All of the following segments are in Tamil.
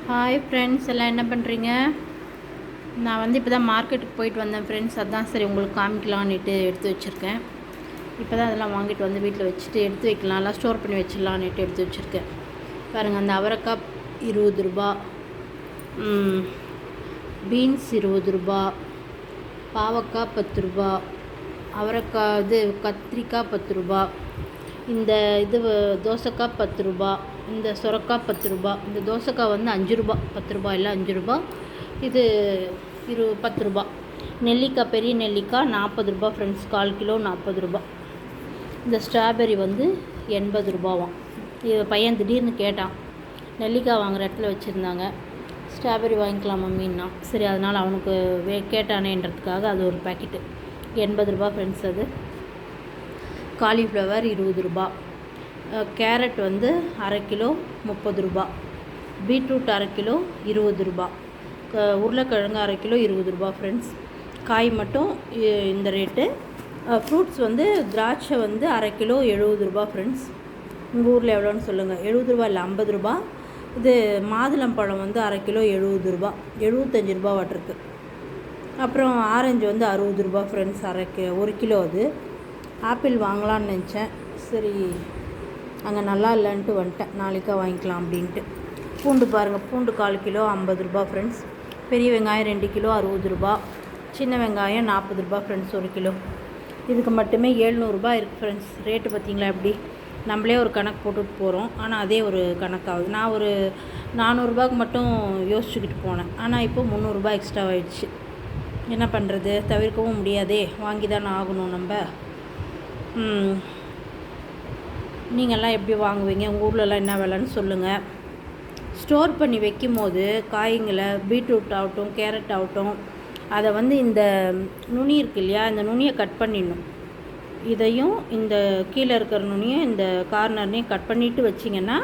ஹாய் ஃப்ரெண்ட்ஸ், எல்லாம் என்ன பண்ணுறீங்க? நான் வந்து இப்போ தான் மார்க்கெட்டுக்கு போயிட்டு வந்தேன் ஃப்ரெண்ட்ஸ். அதான் சரி உங்களுக்கு காமிக்கலான்னுட்டு எடுத்து வச்சுருக்கேன். இப்போ தான் அதெல்லாம் வாங்கிட்டு வந்து வீட்டில் வச்சுட்டு எடுத்து வைக்கலாம், எல்லாம் ஸ்டோர் பண்ணி வச்சிடலான்னுட்டு எடுத்து வச்சுருக்கேன். பாருங்கள், அந்த அவரைக்காய் 20 ரூபா, பீன்ஸ் 20 ரூபா, பாவக்காய் 10 ரூபா, அவரைக்காய் கத்திரிக்காய் 10 ரூபா, இந்த தோசைக்காய் 10 ரூபா, இந்த சுரக்காய் 10 ரூபா, இந்த தோசைக்காய் வந்து 5 ரூபா, 10 ரூபா இல்லை 5 ரூபா, இது 10 ரூபா. நெல்லிக்காய், பெரிய நெல்லிக்காய் 40 ரூபா ஃப்ரெண்ட்ஸ், 1/4 கிலோ 40 ரூபா. இந்த ஸ்ட்ராபெரி வந்து 80 ரூபாவாம். இது பையன் திடீர்னு கேட்டான், நெல்லிக்காய் வாங்குகிற இடத்துல வச்சுருந்தாங்க, ஸ்ட்ராபெரி வாங்கிக்கலாம் மம்மின்னா. சரி, அதனால் அவனுக்கு கேட்டானேன்றதுக்காக அது ஒரு பேக்கெட்டு 80 ரூபா ஃப்ரெண்ட்ஸ். அது காலிஃப்ளவர் 20 ரூபா, கேரட் வந்து அரை கிலோ 30 ரூபா, பீட்ரூட் அரை கிலோ 20 ரூபா, உருளைக்கிழங்கு அரை கிலோ 20 ரூபா ஃப்ரெண்ட்ஸ். காய் மட்டும் இந்த ரேட்டு. ஃப்ரூட்ஸ் வந்து திராட்சை வந்து அரை கிலோ 70 ரூபா ஃப்ரெண்ட்ஸ். உங்கள் ஊரில் எவ்வளோன்னு சொல்லுங்கள். 70 ரூபா இல்லை 50 ரூபா. இது மாதுளம்பழம் வந்து அரை கிலோ 70 ரூபா, 75 ரூபா வாட்டிருக்கு. அப்புறம் ஆரஞ்சு வந்து 60 ரூபா ஃப்ரெண்ட்ஸ், 1 கிலோ. அது ஆப்பிள் வாங்கலான்னு நினச்சேன், சரி அங்கே நல்லா இல்லைன்ட்டு வந்துட்டேன், நாளைக்கா வாங்கிக்கலாம் அப்படின்ட்டு. பூண்டு பாருங்கள், பூண்டு 1/4 கிலோ 50 ரூபா ஃப்ரெண்ட்ஸ். பெரிய வெங்காயம் 2 கிலோ 60 ரூபா, சின்ன வெங்காயம் 40 ரூபா ஃப்ரெண்ட்ஸ் 1 கிலோ. இதுக்கு மட்டுமே 700 ரூபா இருக்குது ஃப்ரெண்ட்ஸ். ரேட்டு பார்த்திங்களா எப்படி? நம்மளே ஒரு கணக்கு போட்டுட்டு போகிறோம், ஆனால் அதே ஒரு கணக்காகுது. நான் ஒரு 400 ரூபாய்க்கு மட்டும் யோசிச்சுக்கிட்டு போனேன், ஆனால் இப்போ 300 ரூபா எக்ஸ்ட்ரா ஆகிடுச்சு. என்ன பண்ணுறது, தவிர்க்கவும் முடியாதே, வாங்கி தானே ஆகணும் நம்ம. நீங்கள்லாம் எப்படி வாங்குவீங்க? உங்கள் ஊர்லலாம் என்ன விலைன்னு சொல்லுங்கள். ஸ்டோர் பண்ணி வைக்கும் போது காய்ங்களை, பீட்ரூட் ஆகட்டும், கேரட் ஆகட்டும், அதை வந்து இந்த நுனி இருக்கு இல்லையா, இந்த நுனியை கட் பண்ணிடணும். இதையும் இந்த கீழே இருக்கிற நுனியும் இந்த கார்னர்னையும் கட் பண்ணிவிட்டு வச்சிங்கன்னா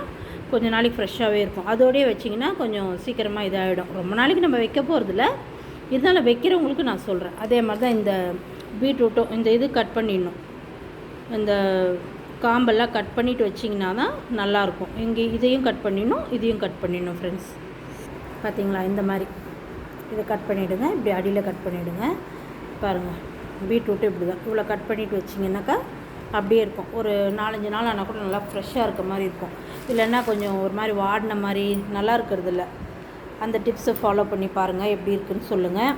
கொஞ்சம் நாளைக்கு ஃப்ரெஷ்ஷாகவே இருக்கும். அதோடய வச்சிங்கன்னா கொஞ்சம் சீக்கிரமாக இதாகிடும். ரொம்ப நாளைக்கு நம்ம வைக்க போகிறதில்ல, இதனால் வைக்கிறவங்களுக்கு நான் சொல்கிறேன். அதே மாதிரி தான் இந்த பீட்ரூட்டும், இந்த இது கட் பண்ணிடணும். இந்த காம்பெல்லாம் கட் பண்ணிவிட்டு வச்சிங்கன்னா தான் நல்லாயிருக்கும். இங்கே இதையும் கட் பண்ணிடணும், இதையும் கட் பண்ணிடணும் ஃப்ரெண்ட்ஸ். பார்த்திங்களா, இந்த மாதிரி இதை கட் பண்ணிவிடுங்க. இப்படி அடியில் கட் பண்ணிவிடுங்க. பாருங்கள், பீட்ரூட்டு இப்படி தான் இவ்வளோ கட் பண்ணிவிட்டு வச்சிங்கன்னாக்கா அப்படியே இருக்கும். ஒரு 4-5 நாள் ஆனால் கூட நல்லா ஃப்ரெஷ்ஷாக இருக்க மாதிரி இருக்கும். இல்லைன்னா கொஞ்சம் ஒரு மாதிரி வாடின மாதிரி நல்லா இருக்கிறதில்ல. அந்த டிப்ஸை ஃபாலோ பண்ணி பாருங்கள், எப்படி இருக்குதுன்னு சொல்லுங்கள்.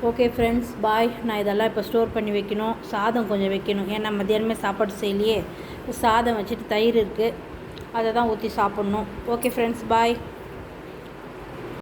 ஓகே ஃப்ரெண்ட்ஸ், பாய். நான் இதெல்லாம் இப்போ ஸ்டோர் பண்ணி வைக்கணும். சாதம் கொஞ்சம் வைக்கணும், ஏன்னா மத்தியானமே சாப்பாடு செய்யலையே. சாதம் வச்சுட்டு தயிர் இருக்குது, அதை தான் ஊற்றி சாப்பிட்ணும். ஓகே ஃப்ரெண்ட்ஸ், பாய்.